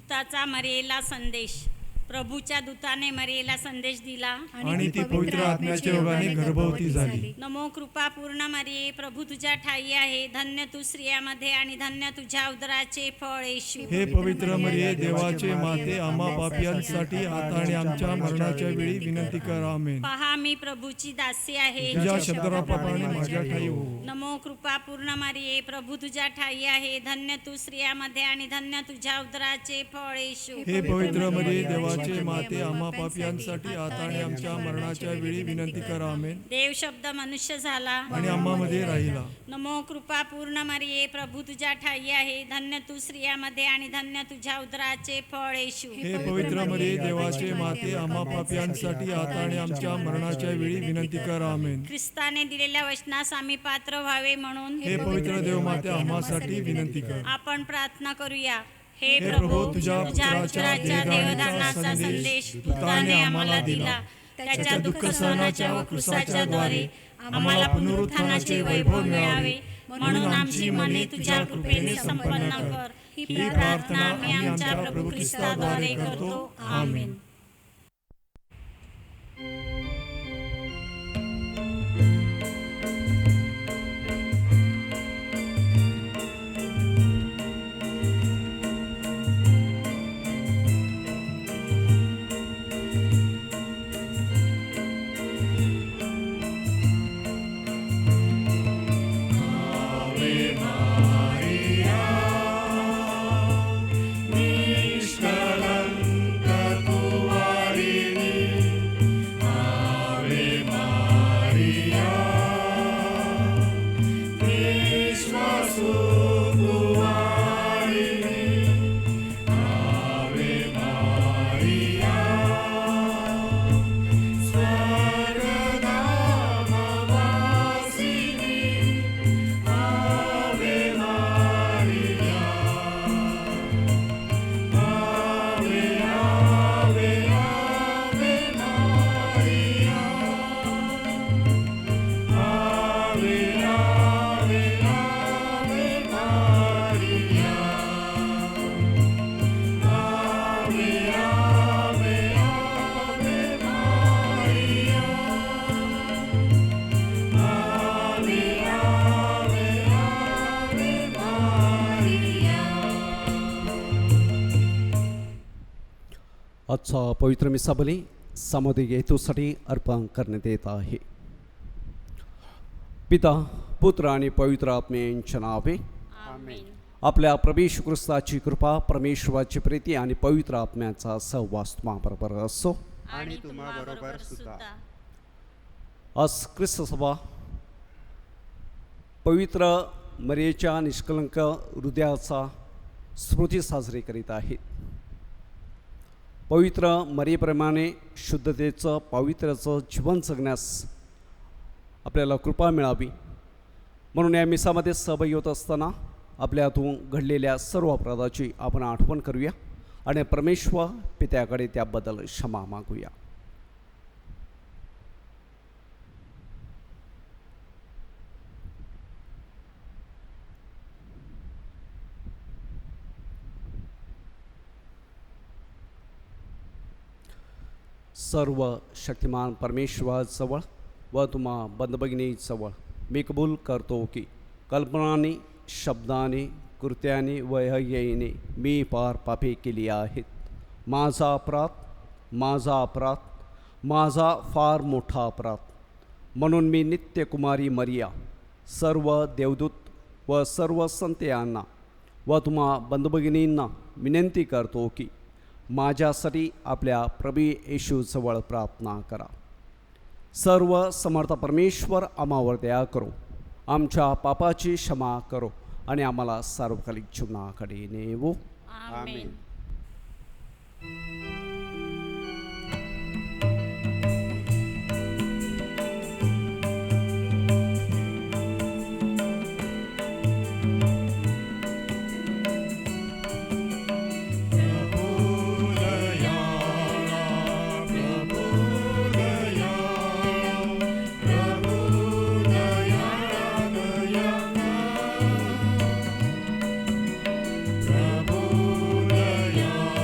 दूताचा मरियेला संदेश. प्रभूच्या दूताने मरियेला संदेश दिला आणि ती पवित्र आत्म्याच्या योगाने गर्भवती झाली. नमो कृपा पूर्ण मरिये, प्रभू तुझ्या ठाई आहे, धन्य तू स्त्रियामध्ये आणि धन्य तुझ्या उदराचे फळ येशू. हे पवित्र मरिये, देवाचे माते, आम्हा पापियांसाठी आता आणि आमच्या मरणाच्या वेळी विनंती कर. आमेन. पहा मी प्रभूची दासी आहे, तुझ्या शब्दाप्रमाणे माझ्या ठाई हो. नमो कृपा पूर्ण मरिये, प्रभू तुझ्या ठाई आहे, धन्य तू स्त्रियामध्ये आणि धन्य तुझ्या उदराचे फळ येशू. हे पवित्र मरिये, देवाचे माते, आम्हा पापियांसाठी आता आणि आमच्या मरणाच्या वेळी विनंती कर. आमेन. देव शब्द मनुष्य झाला आणि आम्हामध्ये राहिला. नमो कृपा पूर्ण मरिये, प्रभू तुझ्या ठाई आहे, धन्य तू स्त्रियामध्ये आणि धन्य तुझ्या उदराचे फळ येशू. हे पवित्र मरिये, देवाचे माते, आम्हा पापियांसाठी आता आणि आमच्या मरणाच्या वेळी विनंती कर. आमेन. ख्रिस्ताने दिलेल्या वचनास आम्ही पात्र व्हावे म्हणून हे पवित्र देवमाते, आम्हासाठी विनंती कर. आपण प्रार्थना करूया. हे हे प्रभू, तुझ्या पुत्राच्या देहदानाचा संदेश दूताने आम्हाला दिला. त्याच्या दुःख सहनाच्या व क्रूसाच्या द्वारे आम्हाला पुनरुत्थानाचे वैभव मिळावे, म्हणून आमची मने तुझ्या कृपेने संपन्न कर. ही प्रार्थना आम्ही आमच्या प्रभू ख्रिस्ताद्वारे करतो. आमेन. आजचा पवित्र मिसाबली सामुदायिक हेतूसाठी अर्पण करण्यात येत आहे. पिता, पुत्र आणि पवित्र आत्म्यांच्या नावे आमेन. आपल्या प्रभू येशू ख्रिस्ताची कृपा, परमेश्वराची प्रीती आणि पवित्र आत्म्याचा सहवास तुम्हाबरोबर असो. आणि तुम्हाबरोबर सुद्धा. आज ख्रिस्त सभा पवित्र मरियेच्या निष्कलंक हृदयाचा स्मृती साजरी करीत आहेत. पवित्र मरियेप्रमाणे शुद्धतेचं, पावित्र्याचं जीवन जगण्यास आपल्याला कृपा मिळावी म्हणून या मिसामध्ये सहभागी होत असताना आपल्या हातून घडलेल्या सर्व अपराधाची आपण आठवण करूया आणि परमेश्वर पित्याकडे त्याबद्दल क्षमा मागूया. सर्व शक्तिमान परमेश्वराजवळ व तुम्हा बंधभगिनीजवळ मी कबूल करतो की कल्पनाने, शब्दाने, कृत्याने व हयेने मी फार पापे केली आहेत. माझा अपराध, माझा फार मोठा अपराध. म्हणून मी नित्यकुमारी मरिया, सर्व देवदूत व सर्व संतांना व तुम्हा बंधुभगिनींना विनंती करतो की माझ्यासाठी आपल्या प्रभू येशूजवळ प्रार्थना करा. सर्व समर्थ परमेश्वर आम्हावर दया करो, आमच्या पापाची क्षमा करो आणि आम्हाला सार्वकालिक जीवनाकडे नेवो. आमेन. प्रभु दया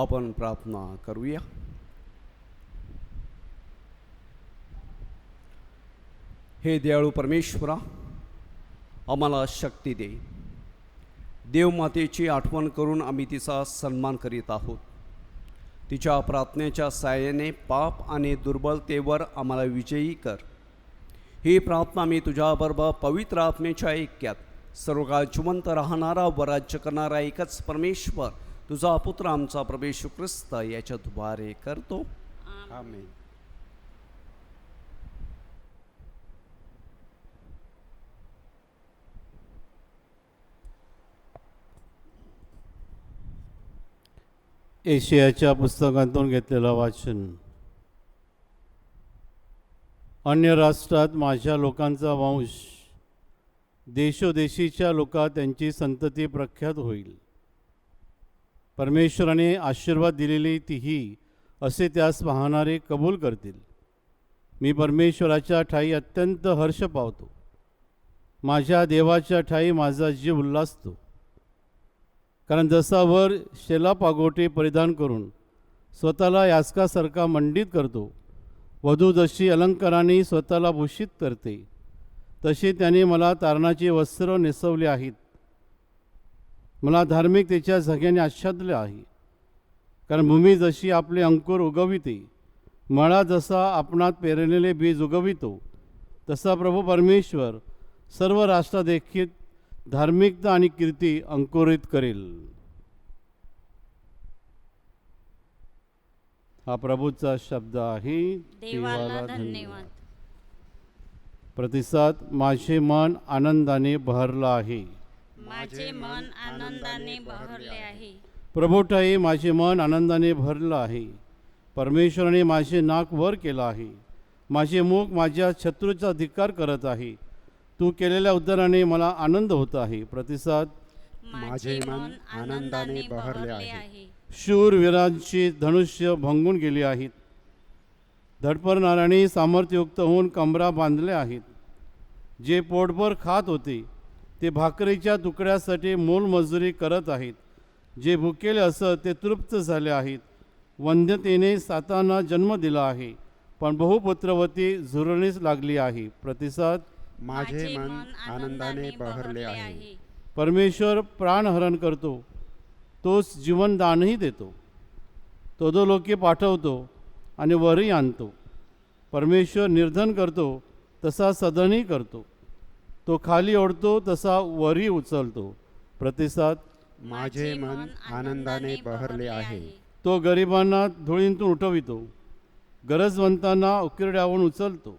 आपण प्रार्थना करूया. हे दयाळू परमेश्वरा, आम्हाला शक्ती दे. देवमातेची आठवण करून आम्ही तिचा सन्मान करीत आहोत. तिच्या प्रार्थनेच्या साहाय्याने पाप आणि दुर्बलतेवर आम्हाला विजयी कर. ही प्रार्थना मी तुझ्याबरोबर पवित्र आत्मेच्या ऐक्यात सर्वकाळ जिवंत राहणारा व राज्य करणारा एकच परमेश्वर तुझा पुत्र आमचा प्रभू येशू ख्रिस्त याच्याद्वारे करतो. आमेन. एशियाच्या पुस्तकातून घेतलेलं वाचन. अन्य राष्ट्रात माझ्या लोकांचा वंश, देशोदेशीच्या लोकात त्यांची संतती प्रख्यात होईल. परमेश्वराने आशीर्वाद दिलेली तीही असे त्यास पाहणारे कबूल करतील. मी परमेश्वराच्या ठाई अत्यंत हर्ष पावतो. माझ्या देवाच्या ठाई माझा जीव उल्हासतो. कारण जसा वर शेला पागोटे परिधान करून स्वतःला यास्कासारखा मंडित करतो, वधू जशी अलंकाराने स्वतःला भूषित करते, तशी त्याने मला तारणाचे वस्त्र नेसवले आहेत. मला धार्मिकतेच्या झग्याने आच्छादले आहे. कारण भूमी जशी आपले अंकुर उगविते, मळा जसा आपणात पेरलेले बीज उगवितो, तसा प्रभू परमेश्वर सर्व राष्ट्रादेखील धार्मिकता आणि कीर्ती अंकुरित करेल. हा प्रभूचा शब्द आहे. देवाला धन्यवाद. प्रतिसाद. माझे मन आनंदाने बहरलं आहे. माझे मन आनंदाने बहरले आहे. प्रभूठाई माझे मन आनंदाने भरलं आहे. परमेश्वराने माझे नाक वर केलं आहे. माझे मुख माझ्या शत्रूचा धिक्कार करत आहे. तू केलेल्या उद्धाराने मला आनंद होत आहे. प्रतिसाद. माझे मन आनंदाने बहरले आहे. शूरवीरांची धनुष्य भंगून गेली आहेत. धडपडणाऱ्यांनी सामर्थ्ययुक्त होऊन कंबरा बांधले आहेत. जे पोटभर खात होते ते भाकरीच्या तुकड्यासाठी मोलमजुरी करत आहेत. जे भुकेले असत ते तृप्त झाले आहेत. वंध्यतेने सातांना जन्म दिला आहे, पण बहुपुत्रवती झुरळीस लागली आहे. प्रतिसाद. माझे मन आनंदाने बहरले आहे. परमेश्वर प्राणहरण करतो, तोच जीवनदानही देतो. तो दो लोके पाठवतो आणि वरही आणतो. परमेश्वर निर्धन करतो तसा सदनही करतो. तो खाली ओढतो तसा वरही उचलतो. प्रतिसाद. माझे मन आनंदाने बहरले आहे. तो गरिबांना धुळीतून उठवितो, गरजवंतांना उकिरड्यावरून उचलतो.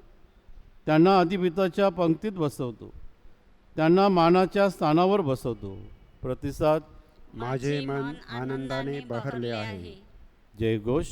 त्यांना अधिपिताच्या पंक्तीत बसवतो, त्यांना मानाच्या स्थानावर बसवतो. प्रतिसाद. माझे मन आनंदाने बहरले आहे. जय घोष.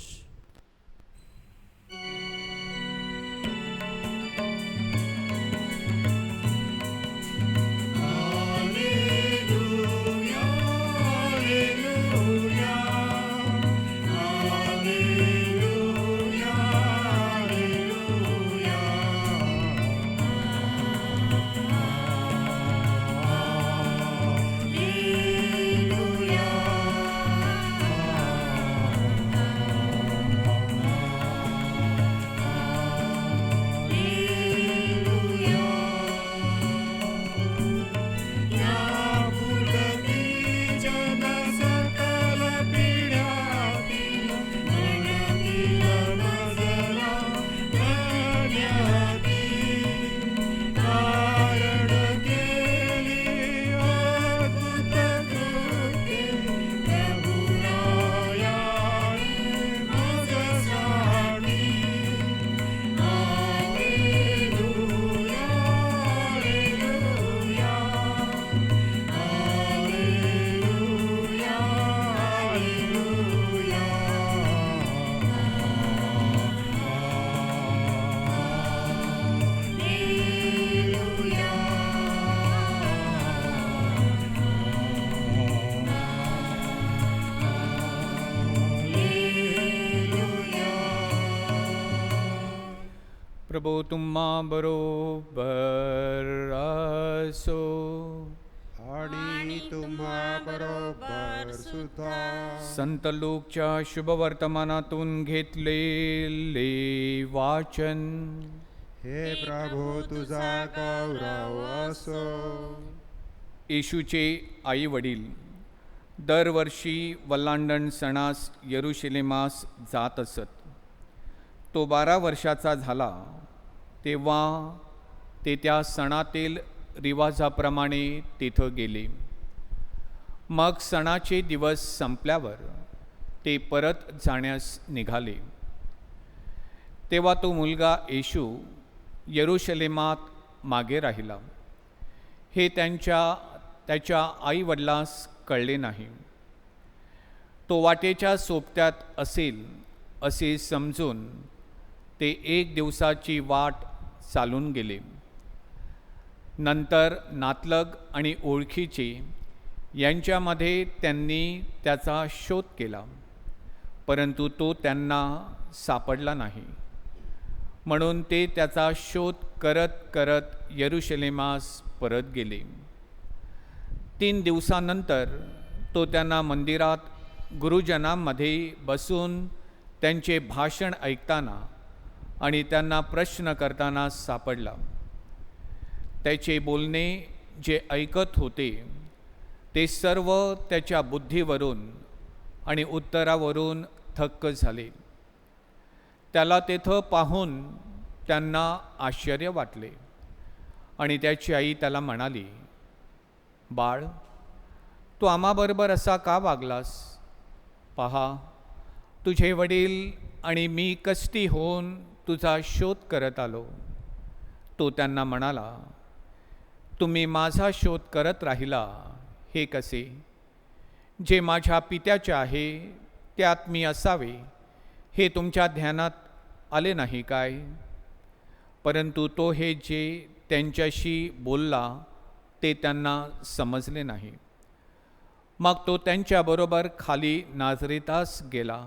प्रभू तुम्हा बरोबर असो. आणि तुम्हा बरोबर सुद्धा संत लूकच्या शुभवर्तमानातून घेतलेले वाचन. हे प्रभू तुझा गौरव असो. येशूचे आई वडील दरवर्षी वल्हांडण सणास यरुशलेमास जात असत. तो 12 वर्षाचा झाला तेव्हा ते त्या सणातील रिवाजाप्रमाणे तिथं गेले. मग सणाचे दिवस संपल्यावर ते परत जाण्यास निघाले. तेव्हा तो मुलगा येशू यरुशलेमात मागे राहिला. हे त्याच्या आईवडिलांस कळले नाही. तो वाटेच्या सोबत्यात असेल असे समजून ते 1 दिवसाची वाट चालून गेले. नंतर नातलग आणि ओळखीचे यांच्यामध्ये त्यांनी त्याचा शोध केला, परंतु तो त्यांना सापडला नाही. म्हणून ते त्याचा शोध करत करत यरुशलेमास परत गेले. 3 दिवसानंतर तो त्यांना मंदिरात गुरुजनांमध्ये बसून त्यांचे भाषण ऐकताना आणि त्यांना प्रश्न करताना सापडला. त्याचे बोलणे जे ऐकत होते ते सर्व त्याच्या बुद्धीवरून आणि उत्तरावरून थक्क झाले. त्याला तेथं पाहून त्यांना आश्चर्य वाटले आणि त्याची आई त्याला म्हणाली, बाळ, तू आम्हाबरोबर असा का वागलास? पहा, तुझे वडील आणि मी कष्टी होऊन तुझा शोध करत आलो. तो त्यांना म्हणाला, तुम्ही माझा शोध करत राहिला हे कसे? जे माझ्या पित्याचे आहे त्यात मी असावे हे तुमच्या ध्यानात आले नाही काय? परंतु तो हे जे त्यांच्याशी बोलला ते त्यांना समजले नाही. मग तो त्यांच्याबरोबर खाली नाझरेतास गेला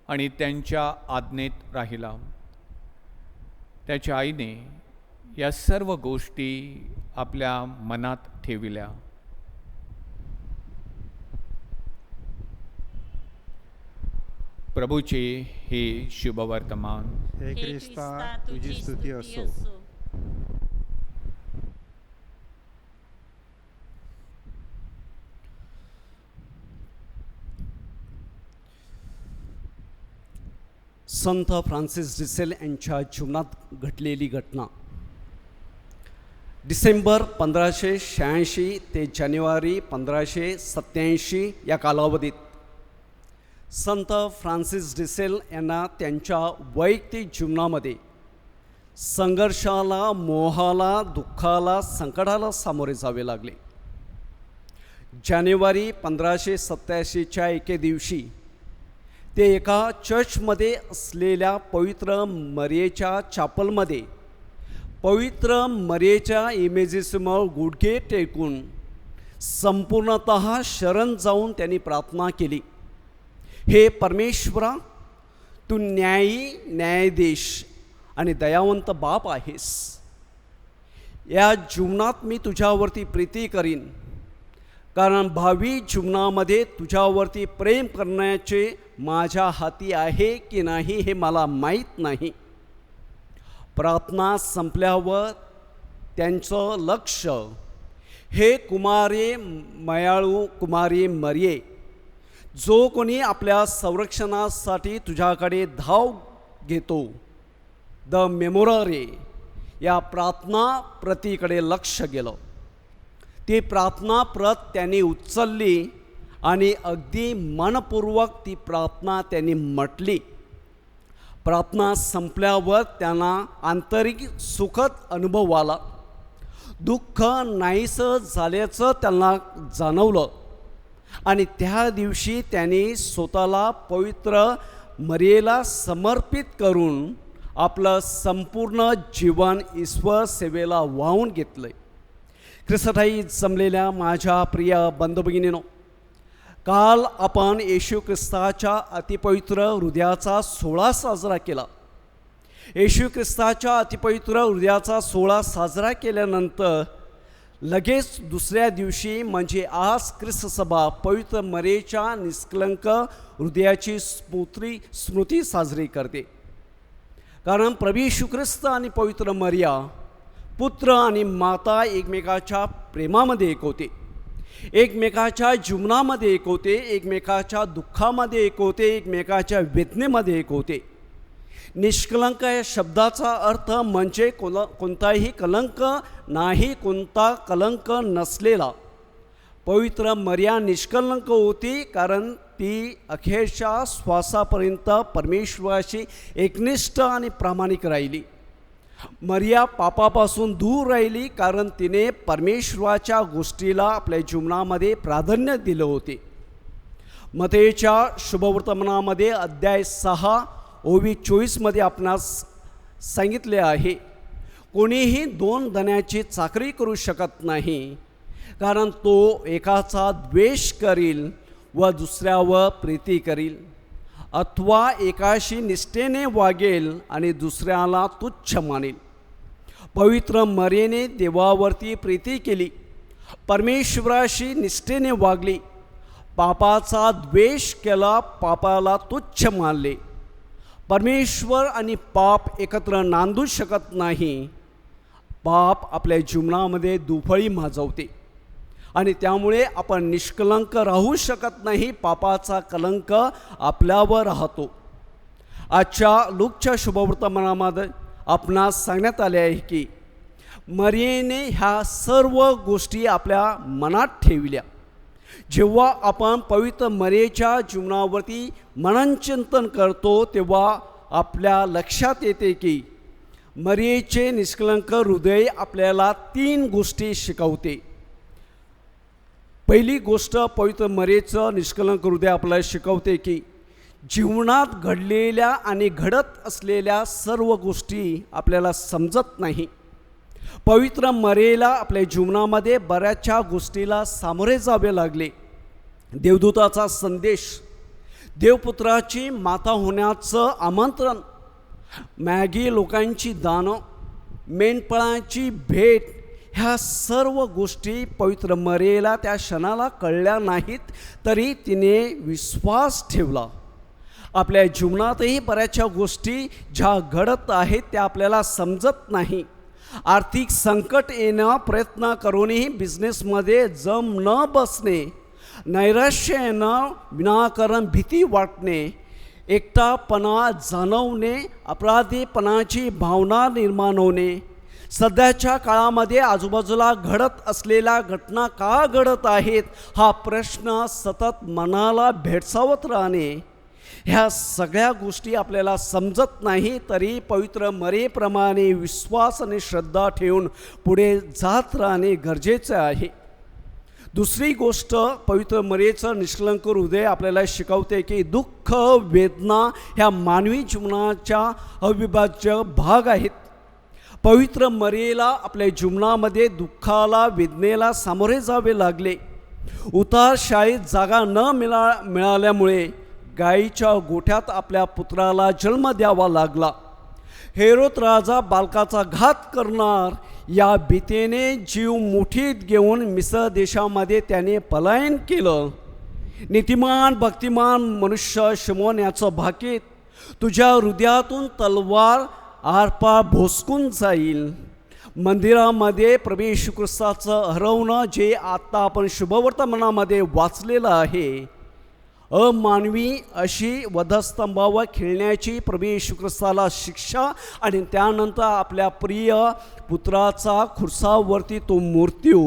आणि त्यांच्या आज्ञेत राहिला. त्याच्या आईने या सर्व गोष्टी आपल्या मनात ठेविल्या. प्रभूचे हे शुभवर्तमान. हे ख्रिस्ता तुझी स्तुती असो. संत फ्रान्सिस डिसेल यांच्या जीवनात घडलेली घटना. डिसेंबर 1586 ते जानेवारी 1587 या कालावधीत संत फ्रान्सिस डिसेल यांना त्यांच्या वैयक्तिक जीवनामध्ये संघर्षाला, मोहाला, दुःखाला, संकटाला सामोरे जावे लागले. जानेवारी 1587च्या एके दिवशी ते एका चर्चमध्ये असलेल्या पवित्र मरियेच्या चॅपलमध्ये पवित्र मरियेच्या इमेजेसमोर गुडघे टेकून संपूर्णतः शरण जाऊन त्यांनी प्रार्थना केली. हे परमेश्वरा, तू न्यायी, न्यायाधीश आणि दयावंत बाप आहेस. या जीवनात मी तुझ्यावरती प्रीती करीन, कारण भावी जीवनामध्ये तुझ्यावरती प्रेम करण्याचे माझ्या हाती आहे की नाही हे मला माहीत नाही. प्रार्थना संपल्यावर त्यांचं लक्ष हे कुमारी मयाळू कुमारी मरिये, जो कोणी आपल्या संरक्षणासाठी तुझ्याकडे धाव घेतो, द मेमोरारे या प्रार्थना प्रतीकडे लक्ष गेलं. ती प्रार्थना प्रत त्यांनी उचलली आणि अगदी मनपूर्वक ती प्रार्थना त्यांनी म्हटली. प्रार्थना संपल्यावर त्यांना आंतरिक सुखद अनुभव आला. दुःख नाहीसं झाल्याचं त्यांना जाणवलं आणि त्या दिवशी त्यांनी स्वतःला पवित्र मरियेला समर्पित करून आपलं संपूर्ण जीवन ईश्वर सेवेला वाहून घेतलं. ख्रिस्ताई जमलेल्या माझ्या प्रिय बंधुभगिनींनो, काल आपण येशू ख्रिस्ताच्या अतिपवित्र हृदयाचा सोहळा साजरा केला. येशू ख्रिस्ताच्या अतिपवित्र हृदयाचा सोहळा साजरा केल्यानंतर लगेच दुसऱ्या दिवशी म्हणजे आज ख्रिस्त सभा पवित्र मरेच्या निष्कलंक हृदयाची स्मृती साजरी करते. कारण प्रभू येशू ख्रिस्त आणि पवित्र मरिया पुत्र आणि माता एकमेकाच्या प्रेमामध्ये एक होते, एकमेकाच्या जीवनामध्ये एक होते, एकमेकाच्या दुःखामध्ये एक होते, एकमेकाच्या वेदनेमध्ये एक होते. निष्कलंक या शब्दाचा अर्थ म्हणजे कोणताही कलंक नाही, कोणता कलंक नसलेला. पवित्र मरिया निष्कलंक होती कारण ती अखेरच्या श्वासापर्यंत परमेश्वराशी एकनिष्ठ आणि प्रामाणिक राहिली. मरिया पापापासून दूर राहिली कारण तिने परमेश्वराच्या गोष्टीला आपल्या जीवनामध्ये प्राधान्य दिलं होते. मत्तेच्या शुभवर्तमानामध्ये अध्याय 6 ओवी 24 आपणास सांगितले आहे, कोणीही 2 धन्याची चाकरी करू शकत नाही, कारण तो एकाचा द्वेष करील व दुसऱ्यावर प्रीती करील, अथवा एकाशी निष्ठेने वागेल आणि दुसऱ्याला तुच्छ मानेल. पवित्र मरियेने देवावरती प्रीती केली, परमेश्वराशी निष्ठेने वागली, पापाचा द्वेष केला, पापाला तुच्छ मानले. परमेश्वर आणि पाप एकत्र नांदू शकत नाही. पाप आपल्या जीवनामध्ये दुफळी माजवते आणि त्यामुळे आपण निष्कलंक राहू शकत नाही. पापाचा कलंक आपल्यावर राहतो. आजच्या लूकच्या शुभवर्तमानामध्ये आपणास सांगण्यात आले आहे की मरियेने ह्या सर्व गोष्टी आपल्या मनात ठेवल्या. जेव्हा आपण पवित्र मरियेच्या जीवनावरती मननचिंतन करतो तेव्हा आपल्या लक्षात येते की मरियेचे निष्कलंक हृदय आपल्याला 3 गोष्टी शिकवते. पहिली गोष्ट, पवित्र मरियेचं निष्कलंक हृदय आपल्याला शिकवते की जीवनात घडलेल्या आणि घडत असलेल्या सर्व गोष्टी आपल्याला समजत नाही. पवित्र मरियेला आपल्या जीवनामध्ये बऱ्याचशा गोष्टीला सामोरे जावे लागले. देवदूताचा संदेश, देवपुत्राची माता होण्याचं आमंत्रण, मॅगी लोकांची दानं, मेंढपाळांची भेट, ह्या सर्व गोष्टी पवित्र मरियेला त्या क्षणाला कळल्या नाहीत, तरी तिने विश्वास ठेवला. आपल्या जीवनातही बऱ्याचशा गोष्टी ज्या घडत आहेत त्या आपल्याला समजत नाही. आर्थिक संकट येणं, प्रयत्न करूनही बिझनेसमध्ये जम न बसणे, नैराश्य येणं, विनाकारण भीती वाटणे, एकटापणा जाणवणे, अपराधीपणाची भावना निर्माण होणे, सध्याच्या काळामध्ये आजूबाजूला घडत असलेल्या घटना का घडत आहेत हा प्रश्न सतत मनाला भेडसावत राहणे, ह्या सगळ्या गोष्टी आपल्याला समजत नाही, तरी पवित्र मरियेप्रमाणे विश्वास आणि श्रद्धा ठेवून पुढे जात राहणे गरजेचे आहे. दुसरी गोष्ट, पवित्र मरियेचं निष्कलंक हृदय आपल्याला शिकवते की दुःख, वेदना ह्या मानवी जीवनाच्या अविभाज्य भाग आहेत. पवित्र मरियेला आपल्या जीवनामध्ये दुःखाला, वेदनेला सामोरे जावे लागले. उतार शाळेत जागा न मिळाल्यामुळे गायीच्या गोठ्यात आपल्या पुत्राला जन्म द्यावा लागला. हेरोद राजा बालकाचा घात करणार या भीतीने जीव मुठीत घेऊन मिस्र देशामध्ये त्याने पलायन केलं. नीतिमान भक्तिमान मनुष्य शिमोन याचं भाकीत, तुझ्या हृदयातून तलवार आरपार भोसकून जाईल. मंदिरामध्ये प्रभू येशू ख्रिस्ताचं हरवणं जे आता आपण शुभवर्तमानामध्ये वाचलेलं आहे, अमानवी अशी वधस्तंभावर खेळण्याची प्रभू येशू ख्रिस्ताला शिक्षा आणि त्यानंतर आपल्या प्रिय पुत्राचा खुर्सावरती तो मृत्यू,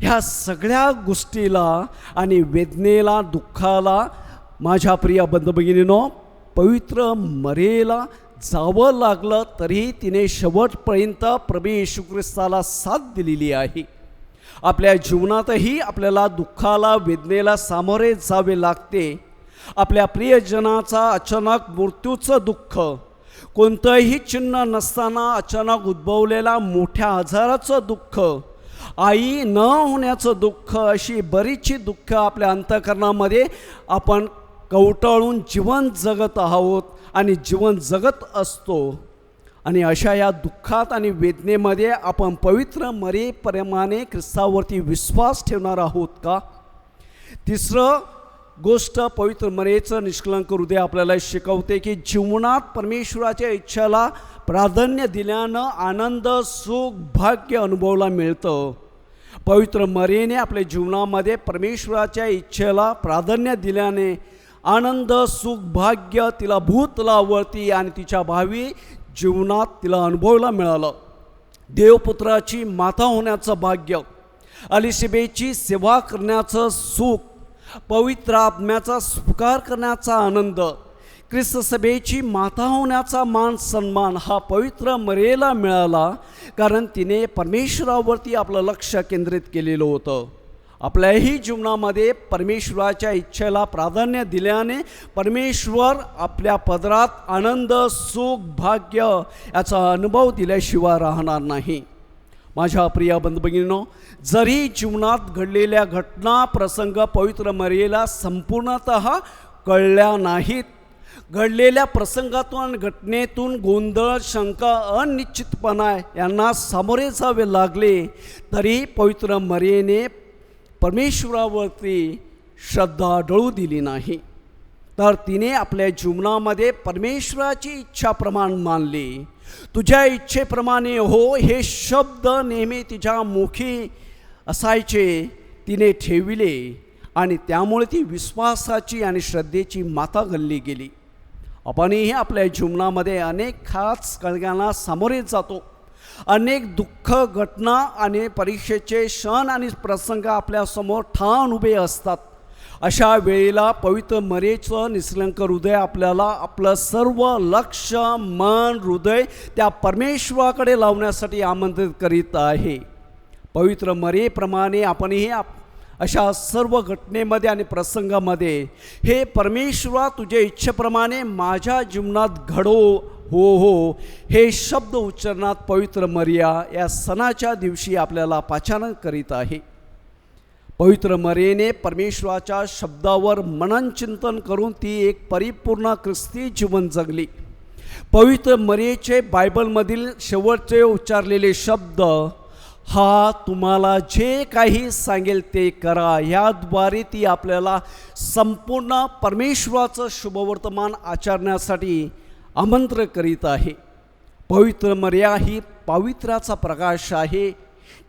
ह्या सगळ्या गोष्टीला आणि वेदनेला, दुःखाला माझ्या प्रिय बंधुभगिनींनो पवित्र मरियेला जावं लागलं, तरी तिने शेवटपर्यंत प्रभू येशू ख्रिस्ताला साथ दिलेली आहे. आपल्या जीवनातही आपल्याला दुःखाला, वेदनेला सामोरे जावे लागते. आपल्या प्रियजनाचा अचानक मृत्यूचं दुःख, कोणतंही चिन्ह नसताना अचानक उद्भवलेला मोठ्या आजाराचं दुःख, आई न होण्याचं दुःख, अशी बरीचशी दुःख आपल्या अंतःकरणामध्ये आपण कवटाळून जीवन जगत आहोत आणि जीवन जगत असतो. आणि अशा या दुःखात आणि वेदनेमध्ये आपण पवित्र मरेप्रमाणे ख्रिस्तावरती विश्वास ठेवणार आहोत का? तिसरं गोष्ट पवित्र मरेचं निष्कलंक हृदय आपल्याला शिकवते की जीवनात परमेश्वराच्या इच्छेला प्राधान्य दिल्यानं आनंद, सुख, भाग्य अनुभवायला मिळतं. पवित्र मरेने आपल्या जीवनामध्ये परमेश्वराच्या इच्छेला प्राधान्य दिल्याने आनंद, सुख, भाग्य तिला भूतलावरती आणि तिच्या भावी जीवनात तिला अनुभवायला मिळालं. देवपुत्राची माता होण्याचं भाग्य, अलिशबेची सेवा करण्याचं सुख, पवित्र आत्म्याचा स्वीकार करण्याचा आनंद, ख्रिस्त सभेची माता होण्याचा मान सन्मान हा पवित्र मरेला मिळाला, कारण तिने परमेश्वरावरती आपलं लक्ष केंद्रित केलेलं होतं. आपल्याही जीवनामध्ये परमेश्वराच्या इच्छेला प्राधान्य दिल्याने परमेश्वर आपल्या पदरात आनंद, सुख, भाग्य याचा अनुभव दिल्याशिवाय राहणार नाही. माझ्या प्रिय बंधुभगिनींनो, जरी जीवनात घडलेल्या घटना प्रसंग पवित्र मरेला संपूर्णतः कळल्या नाहीत, घडलेल्या प्रसंगातून घटनेतून गोंधळ, शंका, अनिश्चितपणा यांना सामोरे जावे लागले, तरी पवित्र मरेने परमेश्वरावरती श्रद्धा डळू दिली नाही. तर तिने आपल्या जीवनामध्ये परमेश्वराची इच्छाप्रमाण मानली. तुझ्या इच्छेप्रमाणे हो हे शब्द नेहमी तिच्या मुखी असायचे तिने ठेविले आणि त्यामुळे ती विश्वासाची आणि श्रद्धेची माता गणली गेली. आपणही आपल्या जीवनामध्ये अनेक खास कळग्यांना सामोरे जातो. अनेक दुःख, घटना आणि परीक्षेचे क्षण आणि प्रसंग आपल्यासमोर ठाण उभे असतात. अशा वेळेला पवित्र मरेचं निष्कलंक हृदय आपल्याला आपलं सर्व लक्ष, मन, हृदय त्या परमेश्वराकडे लावण्यासाठी आमंत्रित करीत आहे. पवित्र मरेप्रमाणे आपणही अशा सर्व घटनेमध्ये आणि प्रसंगामध्ये हे परमेश्वरा तुझ्या इच्छेप्रमाणे माझ्या जीवनात घडो, हो हो हे शब्द उच्चारणात पवित्र मरिया या सणाच्या दिवशी आपल्याला पाचारण करीत आहे. पवित्र मरेने परमेश्वराच्या शब्दावर मनन चिंतन करून ती एक परिपूर्ण ख्रिस्ती जीवन जगली. पवित्र मरेचे बायबलमधील शेवटचे उच्चारलेले शब्द, हा तुम्हाला जे काही सांगेल ते करा, याद्वारे ती आपल्याला संपूर्ण परमेश्वराचं शुभवर्तमान आचरण्यासाठी आमंत्रण करीत आहे. पवित्र मर्या ही पावित्र्याचा प्रकाश आहे,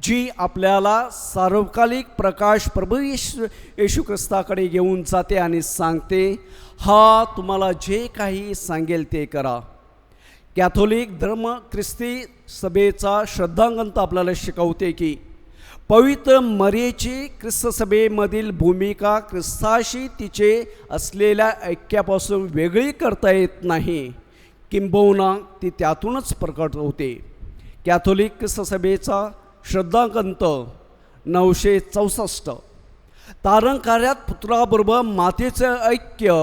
जी आपल्याला सार्वकालिक प्रकाश प्रभू येशू ख्रिस्ताकडे घेऊन जाते आणि सांगते, हा तुम्हाला जे काही सांगेल ते करा. कॅथोलिक धर्म ख्रिस्ती सभेचा श्रद्धांगंत आपल्याला शिकवते की पवित्र मरेची ख्रिस्त सभेमधील भूमिका ख्रिस्ताशी तिचे असलेल्या ऐक्यापासून वेगळी करता येत नाही, किंबहुना ती त्यातूनच प्रकट होते. कॅथोलिक ख्रिस्त सभेचा श्रद्धांगंत 964. तारणकार्यात पुत्राबरोबर मातेचं ऐक्य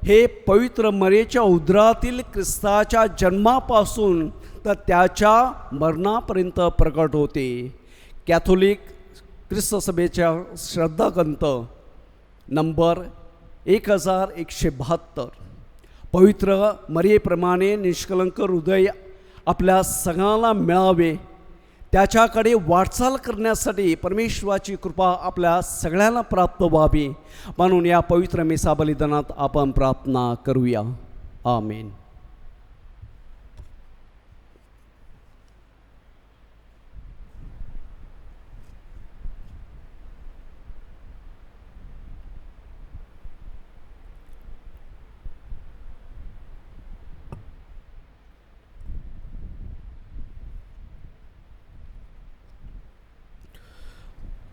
हे पवित्र मरेच्या उदरातील ख्रिस्ताच्या जन्मापासून तर त्याच्या मरणापर्यंत प्रकट होते. कॅथोलिक ख्रिस्त सभेच्या श्रद्धाग्रंथ नंबर 1172. पवित्र मरेप्रमाणे निष्कलंक हृदय आपल्या सगळ्यांना मिळावे, त्याच्याकडे वाटचाल करण्यासाठी परमेश्वराची कृपा आपल्या सगळ्यांना प्राप्त व्हावी, म्हणून या पवित्र मेसा बलिदानात आपण प्रार्थना करूया. आमेन.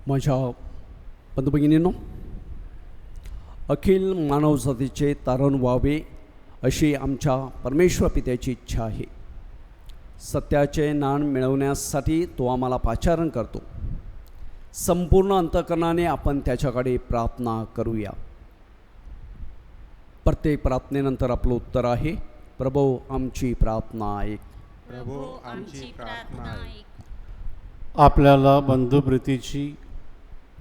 माझ्या बंधुभगिनींनो, अखिल मानवजातीचे तारण व्हावे अशी आमच्या परमेश्वर पित्याची इच्छा आहे. सत्याचे ज्ञान मिळवण्यासाठी तो आम्हाला पाचारण करतो. संपूर्ण अंतःकरणाने आपण त्याच्याकडे प्रार्थना करूया. प्रत्येक प्रार्थनेनंतर आपलं उत्तर आहे, प्रभू आमची प्रार्थना ऐक. प्रभू आमची प्रार्थना ऐक. आपल्याला बंधुप्रीतीची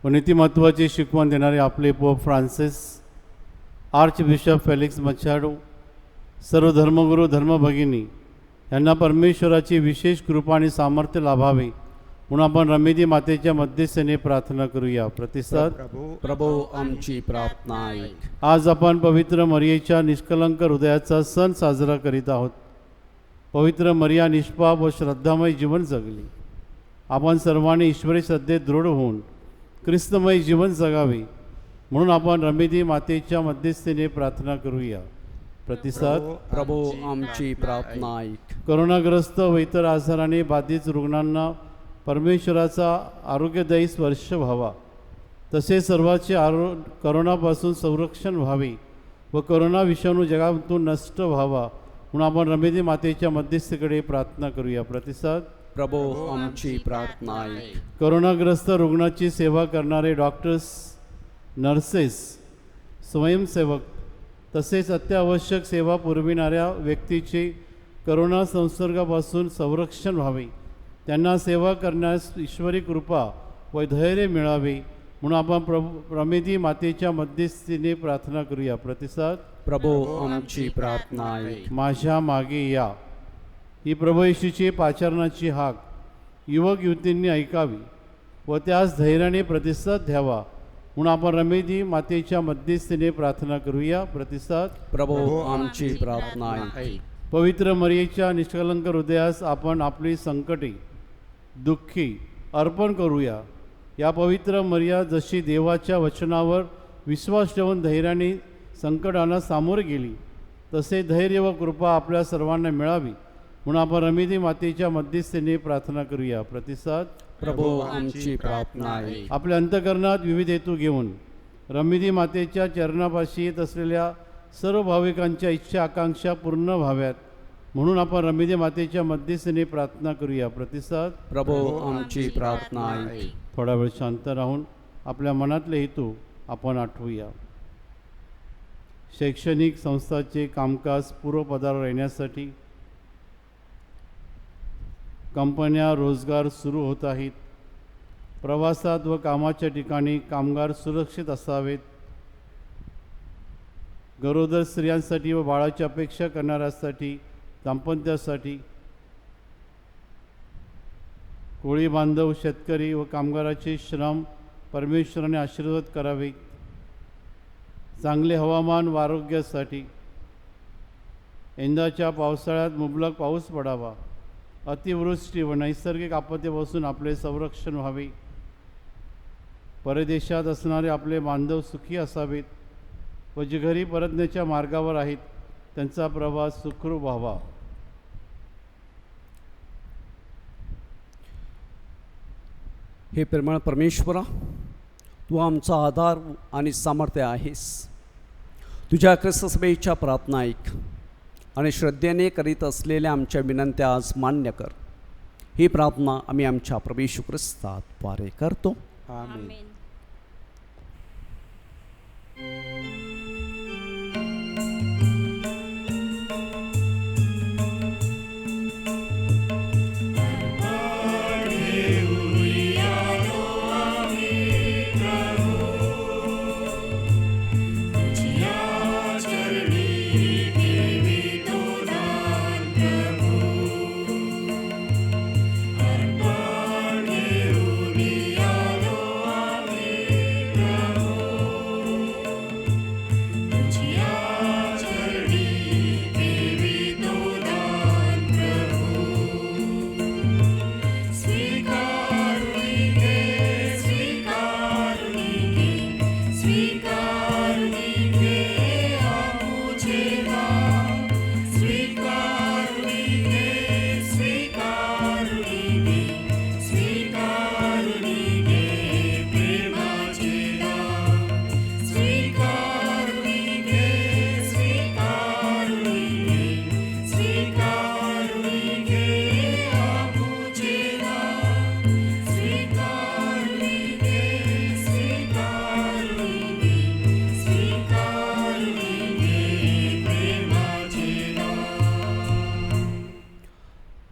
व नीतिमत्वाची शिकवण देणारे आपले pope Francis, archbishop Felix Machado, सर्व धर्मगुरू, धर्मभगिनी यांना परमेश्वराची विशेष कृपा आणि सामर्थ्य लाभावे म्हणून आपण रमेदी मातेच्या मध्यस्थीने प्रार्थना करूया. प्रतिसाद. प्रभो आमची प्रार्थना ऐक. आज आपण पवित्र मरियेच्या निष्कलंक हृदयाचा सण साजरा करीत आहोत. पवित्र मरिया निष्पाप व श्रद्धामय जीवन जगली. आपण सर्वांनी ईश्वरी श्रद्धेत दृढ होऊन ख्रिस्तमय जीवन जगावे म्हणून आपण रमेदी मातेच्या मध्यस्थीने प्रार्थना करूया. प्रतिसाद. प्रभो आमची प्रार्थना ऐक. करोनाग्रस्त व इतर आजाराने बाधित रुग्णांना परमेश्वराचा आरोग्यदायी स्पर्श व्हावा, तसेच सर्वांचे करोनापासून संरक्षण व्हावे व करोना विषाणू जगातून नष्ट व्हावा म्हणून आपण रमेदी मातेच्या मध्यस्थीकडे प्रार्थना करूया. प्रतिसाद. प्रभो आमची प्रार्थना ऐक. करोनाग्रस्त रुग्णाची सेवा करणारे डॉक्टर्स, नर्सेस, स्वयंसेवक तसेच अत्यावश्यक सेवा पुरविणाऱ्या व्यक्तीचे करोना संसर्गापासून संरक्षण व्हावे, त्यांना सेवा करण्यास ईश्वरी कृपा व धैर्य मिळावे म्हणून आपण रमेदी मातेच्या मध्यस्थीने प्रार्थना करूया. प्रतिसाद. प्रभो आमची प्रार्थना ऐक. माझ्या मागे या ही प्रभू येशूची पाचारणाची हाक युवक युवतींनी ऐकावी व त्यास धैर्याने प्रतिसाद द्यावा म्हणून आपण रमेदी मातेच्या मध्यस्थीने प्रार्थना करूया. प्रतिसाद. प्रभो आमची प्रार्थना ऐक. पवित्र मरियेच्या निष्कलंक हृदयास आपण आपली संकटे, दुःखी अर्पण करूया. या पवित्र मरिया जशी देवाच्या वचनावर विश्वास ठेवून धैर्याने संकटांना सामोरे गेली, तसे धैर्य व कृपा आपल्या सर्वांना मिळावी म्हणून आपण रमेदी मातेच्या मध्यस्थीने प्रार्थना करूया. प्रतिसाद. प्रभो आमची प्रार्थना ऐक. आपल्या अंतःकरणात विविध हेतू घेऊन रमेदी मातेच्या चरणापाशी येत असलेल्या सर्व भाविकांच्या इच्छा आकांक्षा पूर्ण व्हाव्यात म्हणून आपण रमेदी मातेच्या मध्यस्थीने प्रार्थना करूया. प्रतिसाद. प्रभो आमची प्रार्थना ऐक. थोडा वेळ शांत राहून आपल्या मनातले हेतू आपण आठवूया. शैक्षणिक संस्थाचे कामकाज पूर्वपदावर येण्यासाठी, कंपन्या रोजगार सुरू होत आहेत, प्रवासात व कामाच्या ठिकाणी कामगार सुरक्षित असावेत, गरोदर स्त्रियांसाठी व बाळाची अपेक्षा करणाऱ्यांसाठी, दाम्पत्यासाठी, कोळी बांधव, शेतकरी व कामगाराचे श्रम परमेश्वराने आशीर्वाद करावे, चांगले हवामान व आरोग्यासाठी, यंदाच्या पावसाळ्यात मुबलक पाऊस पडावा, अतिवृष्टी व नैसर्गिक आपत्तीपासून आपले संरक्षण व्हावे, परदेशात असणारे आपले बांधव सुखी असावेत व जे घरी परतण्याच्या मार्गावर आहेत त्यांचा प्रवास सुखरूप व्हावा. हे प्रेमळ परमेश्वरा, तू आमचा आधार आणि सामर्थ्य आहेस. तुझ्या ख्रिस्त सभेच्या प्रार्थना ऐक आणि श्रद्धेने करीत असलेल्या आमच्या विनंत्या आज मान्य कर. ही प्रार्थना आम्ही आमच्या प्रभू येशू ख्रिस्ताद्वारे करतो. आमेन.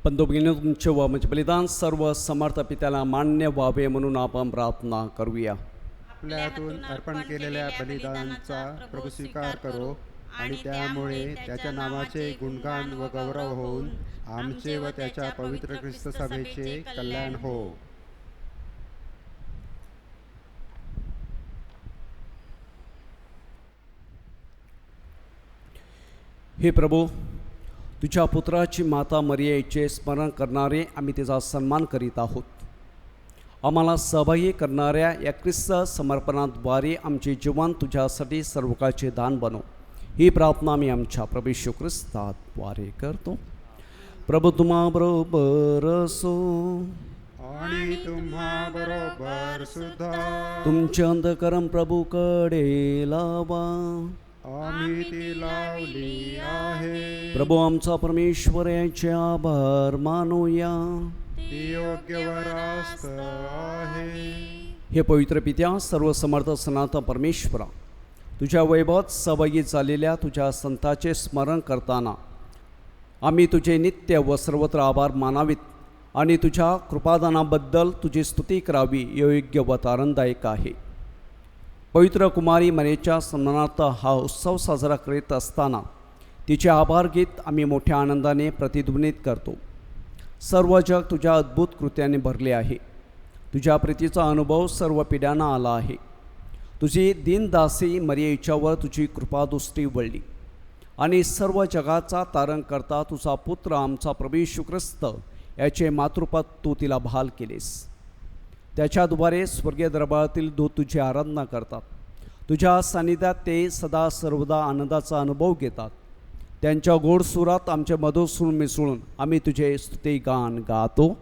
बंधुभगिनी, तुमचे व म्हणजे बलिदान सर्व समर्थ पित्याला मान्य व्हावे म्हणून आपण प्रार्थना करूया. आपल्या हातून अर्पण केलेल्या बलिदानाचा प्रभू स्वीकार करो आणि त्यामुळे त्याच्या नावाचे गुणगान व गौरव होऊन आमचे व त्याच्या पवित्र ख्रिस्त सभेचे कल्याण हो. हे प्रभू, तुझ्या पुत्राची माता मरियेचे स्मरण करणारे आम्ही तिचा सन्मान करीत आहोत. आम्हाला सहभागी करणाऱ्या या ख्रिस्त समर्पणाद्वारे आमचे जीवन तुझ्यासाठी सर्वकाळचे दान बनव. ही प्रार्थना आम्ही आमच्या प्रभू येशू ख्रिस्ताद्वारे करतो. प्रभू तुम्हा बरोबर असो. आणि तुम्हा बरोबर सुद्धा. तुमचे अंधकरण प्रभूकडे लावा. आम्ही ती लावली आहे. प्रभू आमचा परमेश्वर याचे आभार मानूया. ती योग्य व रास्त आहे. हे पवित्र पित्या, सर्व समर्थ सनातन परमेश्वरा, तुझ्या वैभवात सहभागी झालेल्या तुझ्या संताचे स्मरण करताना आम्ही तुझे नित्य व सर्वत्र आभार मानावीत आणि तुझ्या कृपादानाबद्दल तुझी स्तुती करावी योग्य व आनंददायक आहे. पवित्र कुमारी मरेच्या सन्मानार्थ हा उत्सव साजरा करीत असताना तिचे आभार गीत आम्ही मोठ्या आनंदाने प्रतिध्वनित करतो. सर्व जग तुझ्या अद्भुत कृत्याने भरले आहे. तुझ्या प्रीतीचा अनुभव सर्व पिढ्यांना आला आहे. तुझी दीनदासी मरियेच्यावर तुझी कृपादृष्टी वळली आणि सर्व जगाचा तारण करता तुझा पुत्र आमचा प्रभू येशू ख्रिस्त याचे मातृपद तू तिला बहाल केलेस. त्याच्याद्वारे स्वर्गीय दरबारातील दूत तुझी आराधना करतात. तुझ्या सानिध्यात ते सदा सर्वदा आनंदाचा अनुभव घेतात. त्यांच्या गोड सुरात आमच्या मधुर सूर मिसळून आम्ही तुझे स्तुती गान गातो.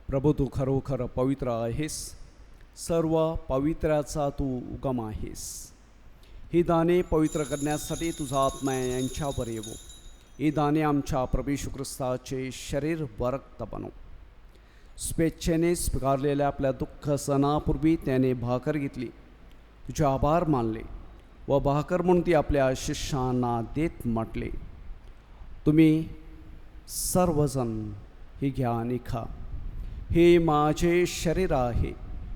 प्रभू तू खरोखर पवित्र आहेस. सर्व पवित्राचा तू उगम आहेस. ही दाने पवित्र करण्यासाठी तुझा आत्मा यांच्यावर येवो. ही दाने आमच्या प्रभू येशू ख्रिस्ताचे शरीर व रक्त बनव. स्वेच्छेने स्वीकारलेल्या आपल्या दुःख सणापूर्वी त्याने भाकर घेतली, तुझे आभार मानले व भाकर म्हणून ती आपल्या शिष्यांना देत म्हटले, तुम्ही सर्वजण ही घ्या आणि खा. हे माझे शरीर आहे,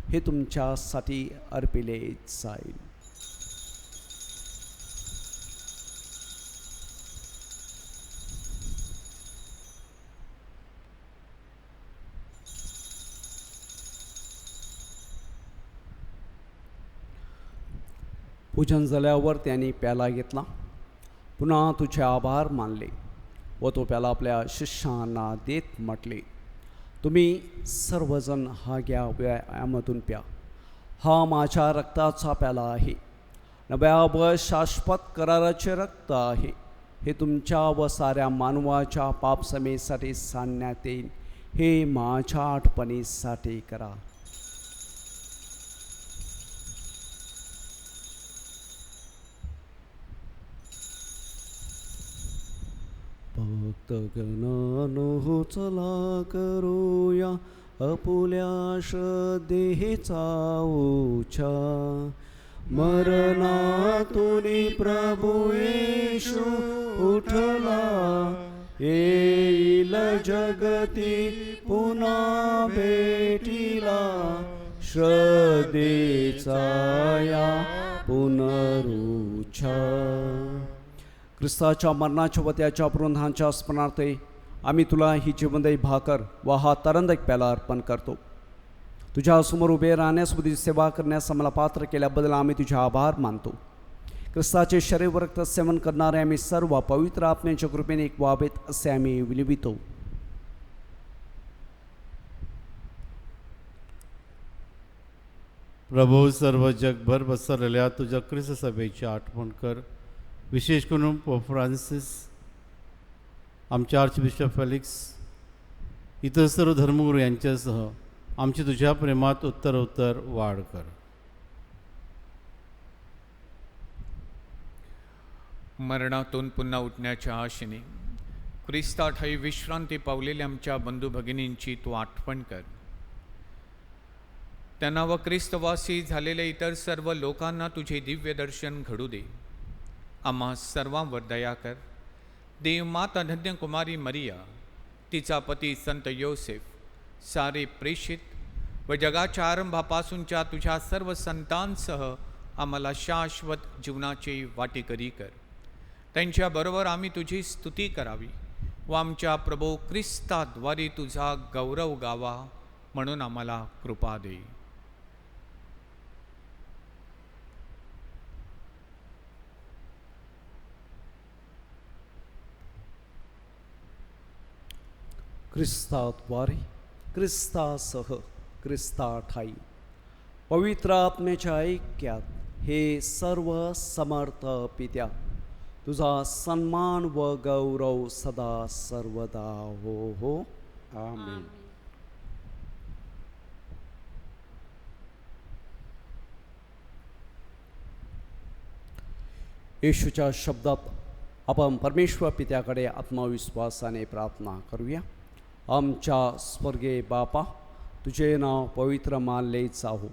हे तुमच्यासाठी अर्पिले जाईल. पूजन झाल्यावर त्यांनी प्याला घेतला, पुन्हा तुझे आभार मानले व तो प्याला आपल्या शिष्यांना देत म्हटले, तुम्ही सर्वजण हा घ्या यामधून प्या. हा माझ्या रक्ताचा प्याला आहे, नव्या व शाश्वत कराराचे रक्त आहे. हे तुमच्या व साऱ्या मानवाच्या पापसमेसाठी सांगण्यात येईल. हे माझ्या आठवणीसाठी करा. भक्तगणानो चला करूया आपुल्या श्रद्धेचा उच्चार. मरणातून प्रभू येशू उठला, येईल जगती पुन्हा भेटीला श्रद्धेचा या पुनरुच्चार. ख्रिस्ताच्या मरणाच्या व त्याच्या पुनरुत्थानाच्या स्मरणार्थे आम्ही तुला ही जीवनदायी भाकर व हा तरंदक प्याला अर्पण करतो. तुझ्यासमोर उभे राहण्यास तुझी सेवा करण्यास आम्हाला पात्र केल्याबद्दल आम्ही तुझे आभार मानतो. ख्रिस्ताचे शरीर व रक्त सेवन करणारे आम्ही सर्व पवित्र आत्म्याच्या कृपेने एक व्हावेत असे आम्ही विनवितो. प्रभू, सर्व जगभर पसरलेल्या तुझ्या ख्रिस्त सभेची आठवण कर. विशेष करून पोप फ्रान्सिस, आमचे आर्चबिशप फेलिक्स, इतर सर्व धर्मगुरू यांच्यासह आमची तुझ्या प्रेमात उत्तरोत्तर वाढ कर. मरणातून पुन्हा उठण्याच्या आशेने ख्रिस्ताठाई विश्रांती पावलेल्या आमच्या बंधू भगिनींची तू आठवण कर. त्यांना व ख्रिस्तवासी झालेल्या इतर सर्व लोकांना तुझे दिव्य दर्शन घडू दे. आम्हा सर्वांवर दया कर. देव माता धन्य कुमारी मरिया, तिचा पती संत योसेफ, सारे प्रेषित व जगाच्या आरंभापासूनच्या तुझ्या सर्व संतांसह आम्हाला शाश्वत जीवनाचे वाटेकरी कर. त्यांच्याबरोबर आम्ही तुझी स्तुती करावी व आमच्या प्रभू ख्रिस्ताद्वारे तुझा गौरव गावा म्हणून आम्हाला कृपा दे. ख्रिस्ताद्वारे, ख्रिस्तासह, ख्रिस्ताठाई पवित्र आत्म्याच्या ऐक्यात हे सर्व समर्थ पित्या, तुझा सन्मान व गौरव सदा सर्वदा हो हो. आमेन. येशूच्या शब्दात आपण परमेश्वर पित्याकडे आत्मविश्वासाने प्रार्थना करूया. आमच्या स्वर्गीय बापा, तुझे नाव पवित्र मानले जावो,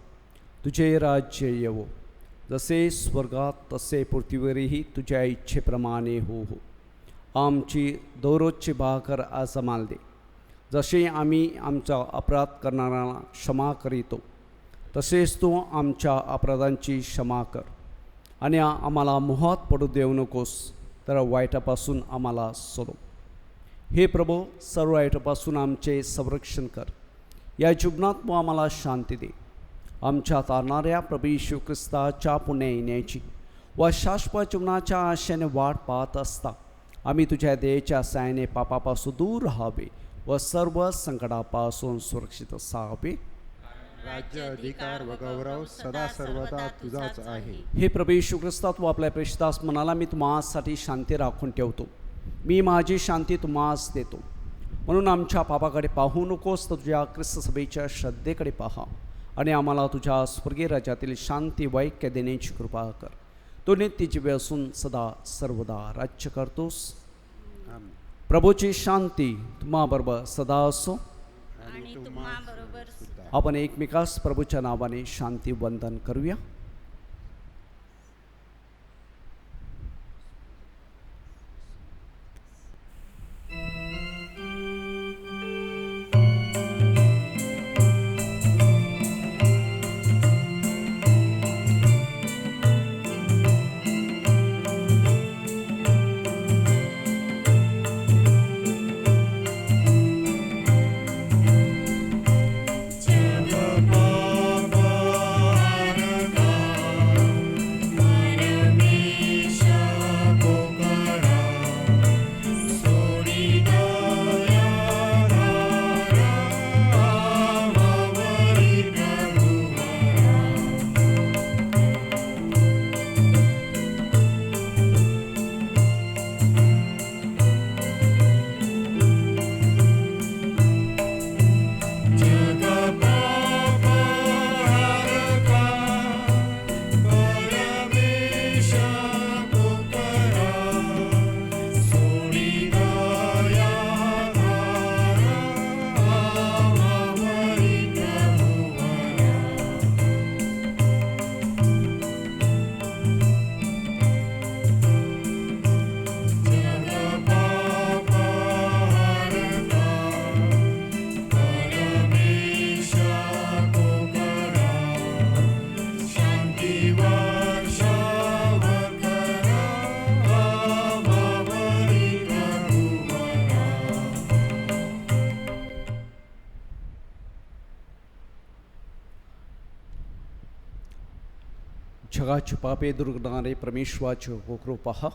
तुझे राज्य येवो, जसे स्वर्गात तसे पृथ्वीवरही तुझ्या इच्छेप्रमाणे हो. आमची दररोजची भाकर आज आम्हाला दे, जसे आम्ही आमचा अपराध करणाऱ्यांना क्षमा करीतो, तसेच तू आमच्या अपराधांची क्षमा कर. आणि आम्हाला मोहात पडू देऊ नकोस, तर वाईटापासून आम्हाला सोडव. हे प्रभू, सर्व वाईटापासून आमचे संरक्षण कर. या जीवनात तू आम्हाला शांती दे. आमच्या तारणाऱ्या प्रभू येशू ख्रिस्ताच्या पुण्या येण्याची व शाश्वत जीवनाच्या आशेने वाट पाहत असता आम्ही तुझ्या दयेच्या साहाय्याने पापापासून दूर राहावे व सर्व संकटापासून सुरक्षित असावे. राज्य, अधिकार व गौरव सदा सर्वदा तुझाच आहे. हे प्रभू येशू ख्रिस्ता, तू आपल्या प्रेषितास म्हणाला, मी तुम्हासाठी शांती राखून ठेवतो, मी माझी शांती तुम्हास देतो. म्हणून आमच्या पापाकडे पाहू नकोस, तर तुझ्या ख्रिस्त सभेच्या श्रद्धेकडे पहा आणि आम्हाला तुझ्या स्वर्गीय राज्यातील शांती वैक्य देण्याची कृपा कर. तो नित्य जीव असून सदा सर्वदा राज्य करतोस. आमेन. प्रभूची शांती तुम्हाबरोबर सदा असो. आणि तुम्हाबरोबर सुद्धा. आपण एकमेकास प्रभूच्या नावाने शांती वंदन करूया. जग पाप जगाची पापे दूर करणारे परमेश्वराचे कृपा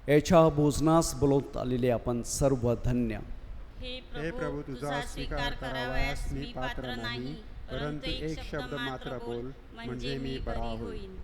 याच्या भोजनास बोलवत आलेले आपण सर्व धन्य. हे प्रभू, तुझा स्वीकार करावयास मी पात्र नाही, परंतु एक शब्द मात्र बोल, म्हणजे मी बरा होईन.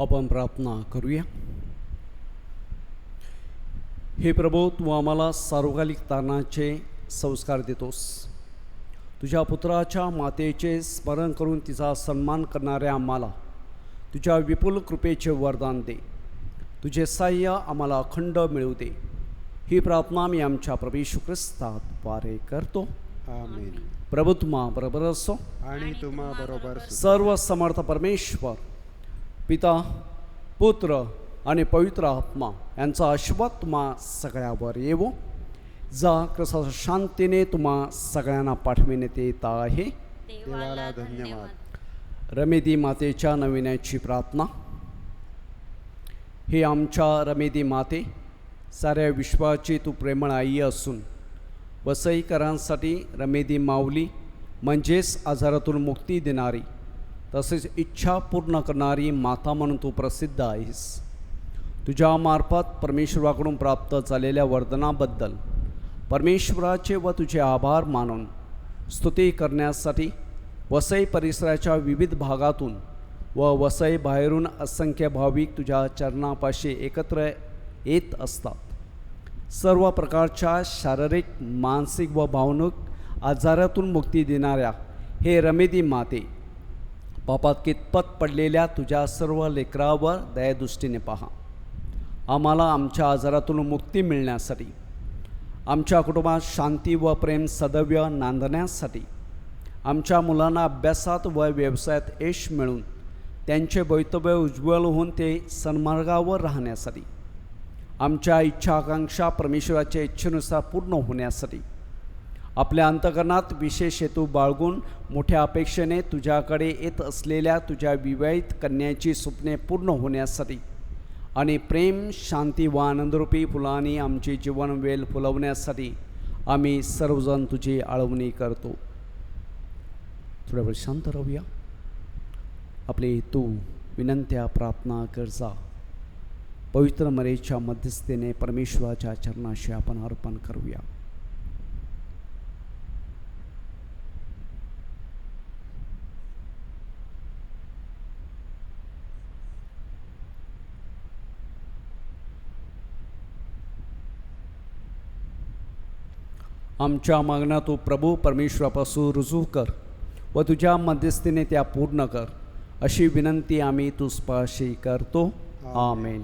आपण प्रार्थना करूया. हे प्रभू, तू आम्हाला सार्वकालिक तारणाचे संस्कार देतोस. तुझ्या पुत्राच्या मातेचे स्मरण करून तिचा सन्मान करणाऱ्या आम्हाला तुझ्या विपुल कृपेचे वरदान दे. तुझे सहाय्य आम्हाला अखंड मिळू दे. ही प्रार्थना मी आमच्या प्रभू येशू ख्रिस्ताद्वारे करतो. आमेन. प्रभू तुम्हा बरोबर असो. आणि तुम्हा बरोबर सर्व समर्थ परमेश्वर पिता, पुत्र आणि पवित्र आत्मा यांचा आशीर्वाद तुम्हा सगळ्यावर येवो. जा ख्रिस्ताच्या शांतीने तुम्हा सगळ्यांना पाठविण्यात येत आहे. देवाला धन्यवाद. रमेदी मातेच्या नविन्याची प्रार्थना. हे आमच्या रमेदी माते, साऱ्या विश्वाची तू प्रेमळ आई असून वसईकरांसाठी रमेदी माऊली म्हणजेच आजारातून मुक्ती देणारी तसेच इच्छा पूर्ण करणारी माता म्हणून तू प्रसिद्ध आहेस. तुझ्या मार्फत परमेश्वराकडून प्राप्त झालेल्या वरदानाबद्दल परमेश्वराचे व तुझे आभार मानून स्तुती करण्यासाठी वसई परिसराच्या विविध भागातून व वसई बाहेरून असंख्य भाविक तुझ्या चरणापाशी एकत्र येत असतात. सर्व प्रकारच्या शारीरिक मानसिक व भावनिक आजारातून मुक्ती देणाऱ्या हे रमेदी माते, पापात कितपत पडलेल्या तुझ्या सर्व लेकरावर दयादृष्टीने पहा. आम्हाला आमच्या आजारातून मुक्ती मिळण्यासाठी, आमच्या कुटुंबात शांती व प्रेम सदैव नांदण्यासाठी, आमच्या मुलांना अभ्यासात व व्यवसायात यश मिळून त्यांचे भवितव्य उज्ज्वल होऊन ते सन्मार्गावर राहण्यासाठी, आमच्या इच्छा आकांक्षा परमेश्वराच्या इच्छेनुसार पूर्ण होण्यासाठी, आपल्या अंतःकरणात विशेष हेतू बाळगून मोठ्या अपेक्षेने तुझ्याकडे येत असलेल्या तुझ्या विवाहित कन्याची स्वप्ने पूर्ण होण्यासाठी आणि प्रेम शांती व आनंदरूपी फुलांनी आमचे जीवन वेल फुलवण्यासाठी आम्ही सर्वजण तुझी आळवणी करतो. थोड्या वेळ शांत राहूया. आपले हेतू विनंत्या प्रार्थना गरजा पवित्र मरेच्या मध्यस्थेने परमेश्वराच्या चरणाशी आपण अर्पण करूया. आमच्या मागण्या तू प्रभू परमेश्वरापासून रुजू कर व तुझ्या मध्यस्थीने त्या पूर्ण कर, अशी विनंती आम्ही तुझपाशी करतो. आमेन.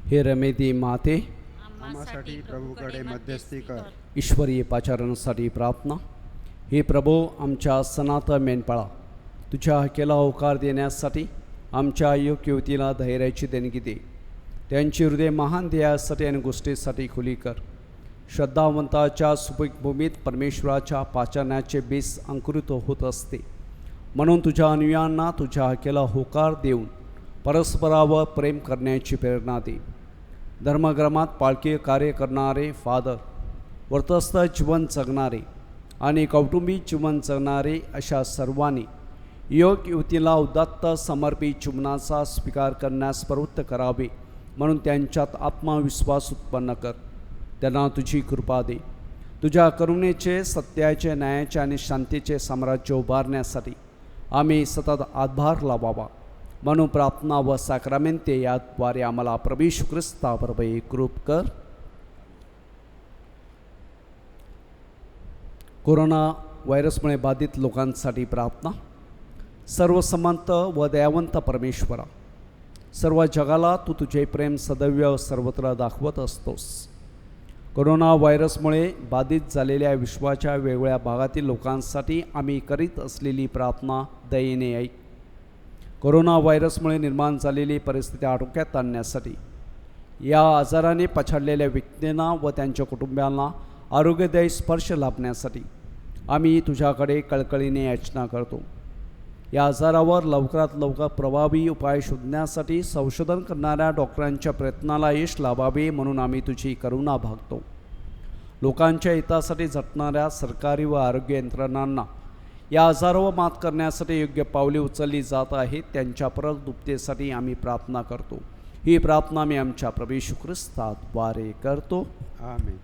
हे रमेदी माते, आम्हासाठी प्रभूकडे मध्यस्थी कर. ईश्वरीय पाचारणासाठी प्रार्थना. हे प्रभू, आमच्या सनातन मेंढपाळा, तुझ्या हक्केला होकार देण्यासाठी आमच्या योग्य युवतीला धैर्याची देणगी दे. त्यांची हृदय महान ध्येयासाठी आणि गोष्टीसाठी खुली कर. श्रद्धावंताच्या सुपीक भूमीत परमेश्वराच्या पाचारण्याचे बीज अंकुरित होत असते. म्हणून तुझ्या अनुयांना तुझ्या हक्केला होकार देऊन परस्परावर प्रेम करण्याची प्रेरणा दे. धर्मग्रामात पालखी कार्य करणारे फादर, व्रतस्थ जीवन जगणारे आणि कौटुंबिक जीवन जगणारे अशा सर्वांनी योग युवतीला उदात्त समर्पित जीवनाचा स्वीकार करण्यास प्रवृत्त करावे, म्हणून त्यांच्यात आत्मविश्वास उत्पन्न कर. त्यांना तुझी कृपा दे. तुझ्या करुणेचे, सत्याचे, न्यायाचे आणि शांतीचे साम्राज्य उभारण्यासाठी आम्ही सतत हातभार लावावा, म्हणून प्रार्थना व साक्रामेंते याद्वारे आम्हाला प्रभू येशू ख्रिस्ताबरोबर एकरूप कर. कोरोना व्हायरसमुळे बाधित लोकांसाठी प्रार्थना. सर्वसमंत व दयावंत परमेश्वरा, सर्व जगाला तू तुझे प्रेम सदैव सर्वत्र दाखवत असतोस. कोरोना व्हायरसमुळे बाधित झालेल्या विश्वाच्या वेगवेगळ्या भागातील लोकांसाठी आम्ही करीत असलेली प्रार्थना दयेने ऐक. कोरोना व्हायरसमुळे निर्माण झालेली परिस्थिती आटोक्यात आणण्यासाठी, या आजाराने पछाडलेल्या व्यक्तींना व त्यांच्या कुटुंबियांना आरोग्यदायी स्पर्श लाभण्यासाठी आम्ही तुझ्याकडे कळकळीने याचना करतो. या आजारावर लवकरात लवकर प्रभावी उपाय शोधण्यासाठी संशोधन करणाऱ्या डॉक्टरांच्या प्रयत्नाला यश लाभावे, म्हणून आम्ही तुझी करुणा भागतो. लोकांच्या हितासाठी झटणाऱ्या सरकारी व आरोग्य यंत्रणांना या आजारावर मात करण्यासाठी योग्य पावले उचलली जात आहेत, त्यांच्या परत दुप्तेसाठी आम्ही प्रार्थना करतो. ही प्रार्थना मी आमच्या प्रभू येशू ख्रिस्ताद्वारे करतो. आमेन.